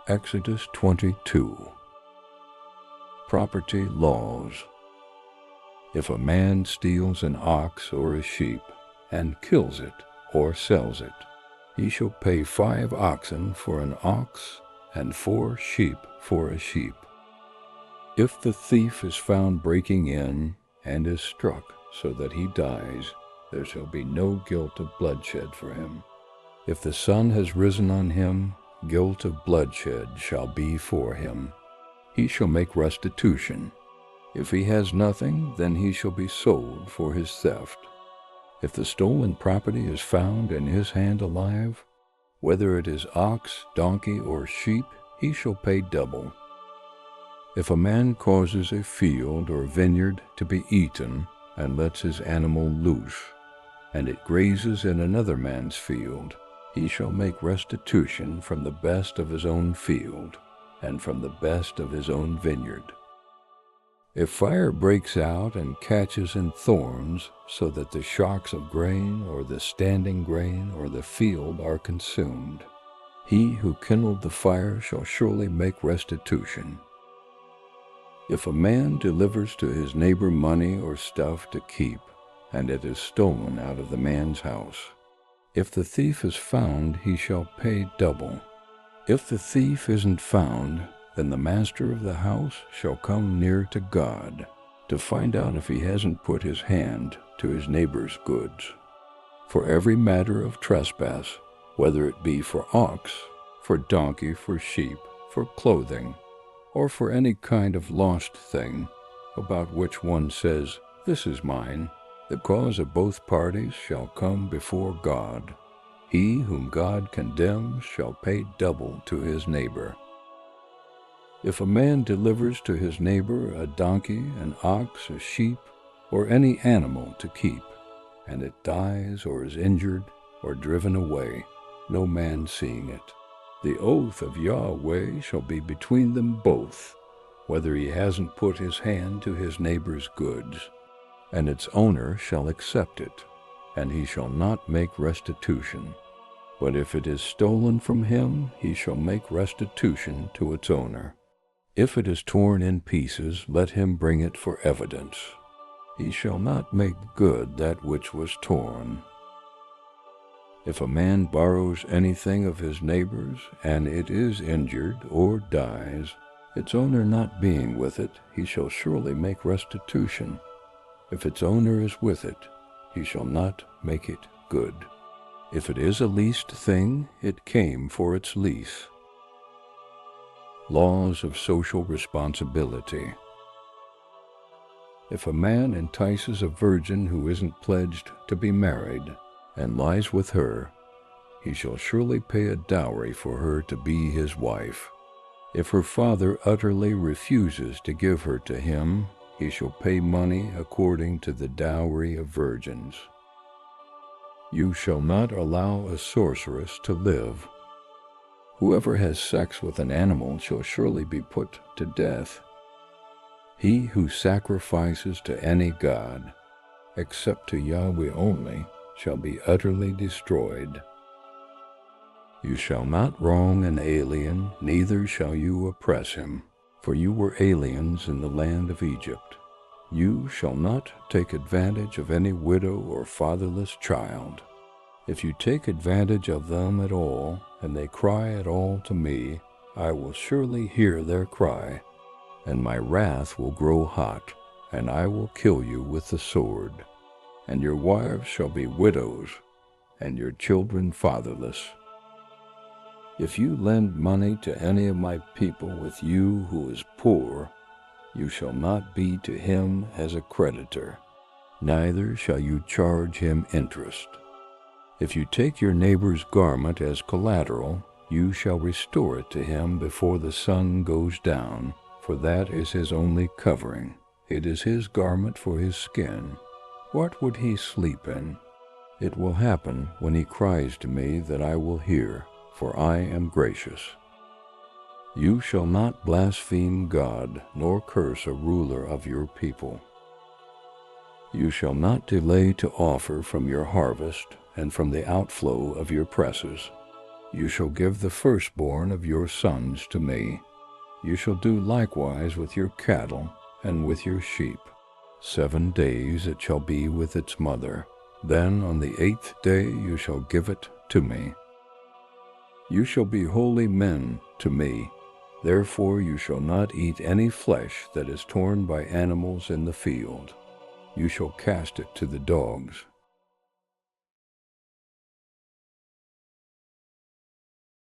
Exodus 22. Property laws. If a man steals an ox or a sheep, and kills it or sells it, he shall pay 5 oxen for an ox, and 4 sheep for a sheep. If the thief is found breaking in, and is struck so that he dies, there shall be no guilt of bloodshed for him. If the sun has risen on him, guilt of bloodshed shall be for him. He shall make restitution. If he has nothing, then he shall be sold for his theft. If the stolen property is found in his hand alive, whether it is ox, donkey, or sheep, he shall pay double. If a man causes a field or vineyard to be eaten, and lets his animal loose, and it grazes in another man's field, he shall make restitution from the best of his own field, and from the best of his own vineyard. If fire breaks out and catches in thorns, so that the shocks of grain, or the standing grain, or the field are consumed, he who kindled the fire shall surely make restitution. If a man delivers to his neighbor money or stuff to keep, and it is stolen out of the man's house, if the thief is found, he shall pay double. If the thief isn't found, then the master of the house shall come near to God to find out if he hasn't put his hand to his neighbor's goods. For every matter of trespass, whether it be for ox, for donkey, for sheep, for clothing, or for any kind of lost thing, about which one says, "This is mine," the cause of both parties shall come before God. He whom God condemns shall pay double to his neighbor. If a man delivers to his neighbor a donkey, an ox, a sheep, or any animal to keep, and it dies or is injured or driven away, no man seeing it, the oath of Yahweh shall be between them both, whether he hasn't put his hand to his neighbor's goods, and its owner shall accept it, and he shall not make restitution. But if it is stolen from him, he shall make restitution to its owner. If it is torn in pieces, let him bring it for evidence. He shall not make good that which was torn. If a man borrows anything of his neighbor's, and it is injured or dies, its owner not being with it, he shall surely make restitution. If its owner is with it, he shall not make it good. If it is a leased thing, it came for its lease. Laws of social responsibility. If a man entices a virgin who isn't pledged to be married, and lies with her, he shall surely pay a dowry for her to be his wife. If her father utterly refuses to give her to him, he shall pay money according to the dowry of virgins. You shall not allow a sorceress to live. Whoever has sex with an animal shall surely be put to death. He who sacrifices to any god, except to Yahweh only, shall be utterly destroyed. You shall not wrong an alien, neither shall you oppress him, for you were aliens in the land of Egypt. You shall not take advantage of any widow or fatherless child. If you take advantage of them at all, and they cry at all to me, I will surely hear their cry, and my wrath will grow hot, and I will kill you with the sword. And your wives shall be widows, and your children fatherless. If you lend money to any of my people with you who is poor, you shall not be to him as a creditor, neither shall you charge him interest. If you take your neighbor's garment as collateral, you shall restore it to him before the sun goes down, for that is his only covering. It is his garment for his skin. What would he sleep in? It will happen when he cries to me that I will hear, for I am gracious. You shall not blaspheme God, nor curse a ruler of your people. You shall not delay to offer from your harvest and from the outflow of your presses. You shall give the firstborn of your sons to me. You shall do likewise with your cattle and with your sheep. 7 days it shall be with its mother. Then on the 8th day you shall give it to me. You shall be holy men to me. Therefore you shall not eat any flesh that is torn by animals in the field. You shall cast it to the dogs.